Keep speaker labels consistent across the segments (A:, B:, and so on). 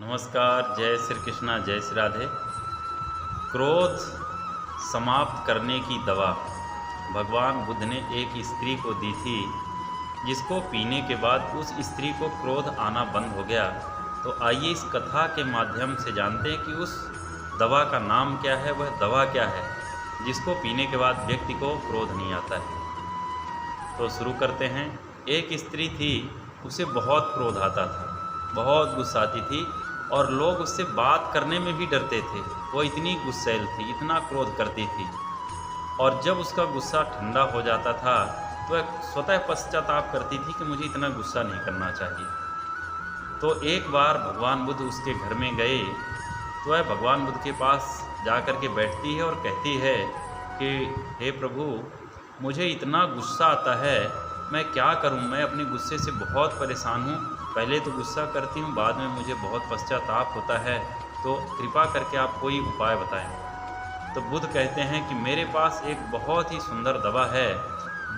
A: नमस्कार। जय श्री कृष्णा, जय श्री राधे। क्रोध समाप्त करने की दवा भगवान बुद्ध ने एक स्त्री को दी थी, जिसको पीने के बाद उस स्त्री को क्रोध आना बंद हो गया। तो आइए इस कथा के माध्यम से जानते हैं कि उस दवा का नाम क्या है, वह दवा क्या है जिसको पीने के बाद व्यक्ति को क्रोध नहीं आता है। तो शुरू करते हैं। एक स्त्री थी, उसे बहुत क्रोध आता था, बहुत गुस्साती थी और लोग उससे बात करने में भी डरते थे। वो इतनी गुस्सैल थी, इतना क्रोध करती थी। और जब उसका गुस्सा ठंडा हो जाता था तो वह स्वतः पश्चाताप करती थी कि मुझे इतना गुस्सा नहीं करना चाहिए। तो एक बार भगवान बुद्ध उसके घर में गए तो वह भगवान बुद्ध के पास जा कर के बैठती है और कहती है कि हे प्रभु, मुझे इतना गुस्सा आता है, मैं क्या करूं? मैं अपने गुस्से से बहुत परेशान हूं। पहले तो गुस्सा करती हूं, बाद में मुझे बहुत पश्चाताप होता है, तो कृपा करके आप कोई उपाय बताएं। तो बुद्ध कहते हैं कि मेरे पास एक बहुत ही सुंदर दवा है,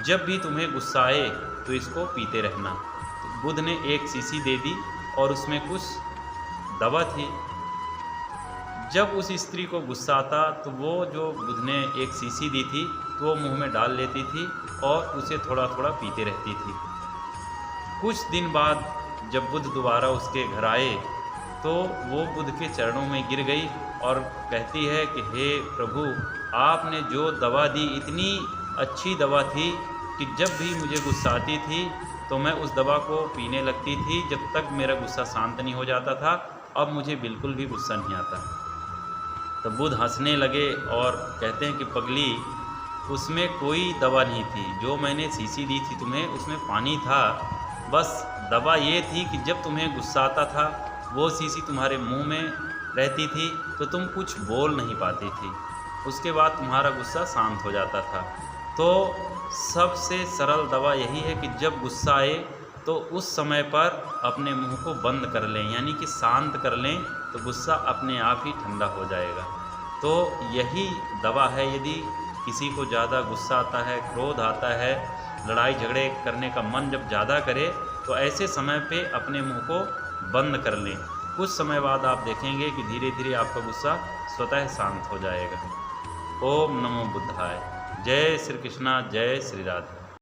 A: जब भी तुम्हें गुस्सा आए तो इसको पीते रहना। तो बुद्ध ने एक शीशी दे दी और उसमें कुछ दवा थी। जब उस स्त्री को गुस्सा आता तो वो जो बुद्ध ने एक शीशी दी थी तो वो मुंह में डाल लेती थी और उसे थोड़ा थोड़ा पीते रहती थी। कुछ दिन बाद जब बुद्ध दोबारा उसके घर आए तो वो बुद्ध के चरणों में गिर गई और कहती है कि हे प्रभु, आपने जो दवा दी इतनी अच्छी दवा थी कि जब भी मुझे गुस्सा आती थी तो मैं उस दवा को पीने लगती थी, जब तक मेरा गुस्सा शांत नहीं हो जाता था। अब मुझे बिल्कुल भी गुस्सा नहीं आता। तो बुद्ध हंसने लगे और कहते हैं कि पगली, उसमें कोई दवा नहीं थी। जो मैंने शीशी दी थी तुम्हें, उसमें पानी था। बस दवा ये थी कि जब तुम्हें गुस्सा आता था वो शीशी तुम्हारे मुंह में रहती थी तो तुम कुछ बोल नहीं पाती थी। उसके बाद तुम्हारा गुस्सा शांत हो जाता था। तो सबसे सरल दवा यही है कि जब गुस्सा आए तो उस समय पर अपने मुंह को बंद कर लें, यानी कि शांत कर लें, तो गुस्सा अपने आप ही ठंडा हो जाएगा। तो यही दवा है। यदि किसी को ज़्यादा गुस्सा आता है, क्रोध आता है, लड़ाई झगड़े करने का मन जब ज़्यादा करे, तो ऐसे समय पे अपने मुंह को बंद कर लें। कुछ समय बाद आप देखेंगे कि धीरे धीरे आपका गुस्सा स्वतः शांत हो जाएगा। ओम नमो बुद्धाय। जय श्री कृष्णा, जय श्री राधे।